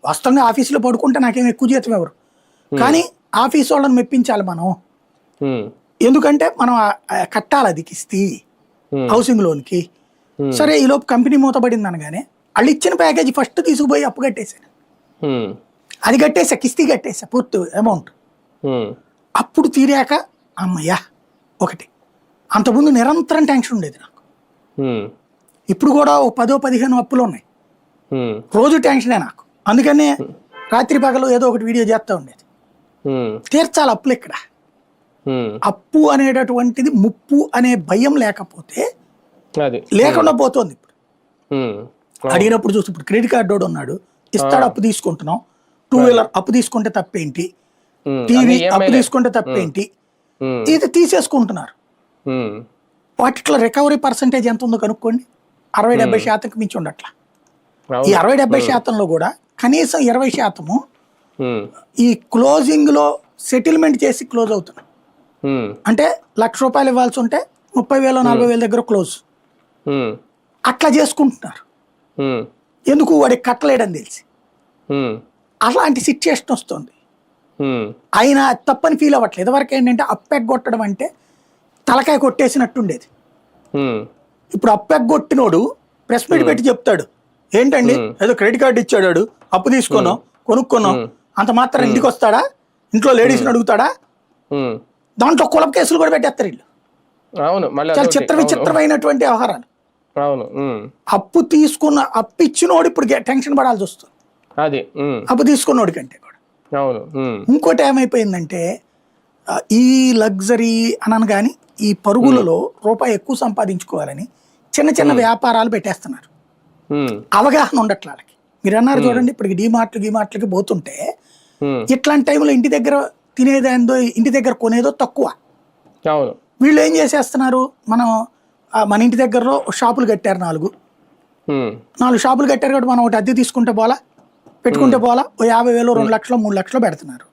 వాస్తవంగా ఆఫీసులో పడుకుంటే నాకేం ఎక్కువ జీతం ఎవరు, కానీ ఆఫీస్ వాళ్ళని మెప్పించాలి మనం. ఎందుకంటే మనం కట్టాలి అది కిస్తీ హౌసింగ్ లోన్కి. సరే ఈ లోపు కంపెనీ మూతపడింది అనగానే వాళ్ళు ఇచ్చిన ప్యాకేజీ ఫస్ట్ తీసుకుపోయి అప్పు కట్టేశాను. అది కట్టేసా, కిస్తీ కట్టేసా పూర్తి అమౌంట్. అప్పుడు తీరాక అమ్మయ్యా ఒకటి. అంతకుముందు నిరంతరం టెన్షన్ ఉండేది నాకు. ఇప్పుడు కూడా ఓ 10-15 అప్పులు ఉన్నాయి, రోజు టెన్షనే నాకు. అందుకనే రాత్రి పగలు ఏదో ఒకటి వీడియో చేస్తూ ఉండేది. తీర్చాలి అప్పులు ఇక్కడ. అప్పు అనేటటువంటిది ముప్పు అనే భయం లేకపోతే లేకుండా పోతుంది. ఇప్పుడు అడిగినప్పుడు చూసి ఇప్పుడు క్రెడిట్ కార్డు ఉన్నాడు, ఇస్తాడు, అప్పు తీసుకుంటున్నాం. 2 వీలర్ అప్పు తీసుకుంటే తప్పేంటి, టీవీ అప్పు తీసుకుంటే తప్పేంటి, ఇది తీసేసుకుంటున్నారు. వాటిలో రికవరీ పర్సంటేజ్ ఎంత ఉందో కనుక్కోండి. 60-70% మించి ఉండట్లా. ఈ 60-70% కూడా కనీసం 20% ఈ క్లోజింగ్ లో సెటిల్మెంట్ చేసి క్లోజ్ అవుతున్నాయి. అంటే ₹1,00,000 ఇవ్వాల్సి ఉంటే 30,000-40,000 దగ్గర క్లోజ్. అట్లా చేసుకుంటున్నారు. ఎందుకు? వాడికి కట్టలేడని తెలిసి. అలాంటి సిచ్యుయేషన్ వస్తుంది. ఆయన తప్పని ఫీల్ అవ్వట్లేదు. వరకు ఏంటంటే అప్పెగ్గొట్టడం అంటే తలకాయ కొట్టేసినట్టుండేది. ఇప్పుడు అప్పెగ్గొట్టినోడు ప్రెస్ మీట్ పెట్టి చెప్తాడు, ఏంటండి ఏదో క్రెడిట్ కార్డు ఇచ్చాడు, అప్పు తీసుకున్నాం, కొనుక్కున్నాం, అంత మాత్రం ఇంటికి వస్తాడా, ఇంట్లో లేడీస్ని అడుగుతాడా? దాంట్లో కులం కేసులు కూడా పెట్టేస్తారు వీళ్ళు. చాలా విచిత్రమైనటువంటి వ్యవహారాలు. అప్పు తీసుకున్న అప్పు ఇచ్చినోడు ఇప్పుడు టెన్షన్ పడాల్సి వస్తుంది, అప్పు తీసుకున్నోడి కంటే కూడా. ఇంకోటి ఏమైపోయిందంటే ఈ లగ్జరీ అనను కానీ ఈ పరుగులలో రూపాయి ఎక్కువ సంపాదించుకోవాలని చిన్న చిన్న వ్యాపారాలు పెట్టేస్తున్నారు. అవగాహన ఉండట్ల వాళ్ళకి. మీరు అన్నారు చూడండి, ఇప్పటికి డీమార్ట్లకి పోతుంటే ఇట్లాంటి టైంలో ఇంటి దగ్గర తినేదేందో ఇంటి దగ్గర కొనేదో తక్కువ. వీళ్ళు ఏం చేసేస్తున్నారు, మన ఇంటి దగ్గరలో షాపులు కట్టారు, 4 షాపులు కట్టారు కాబట్టి మనం ఒకటి అద్దె తీసుకుంటే పోలా, పెట్టుకుంటే పోలా, ఓ 50,000, 2 లక్షలు, 3 లక్షలు పెడుతున్నారు.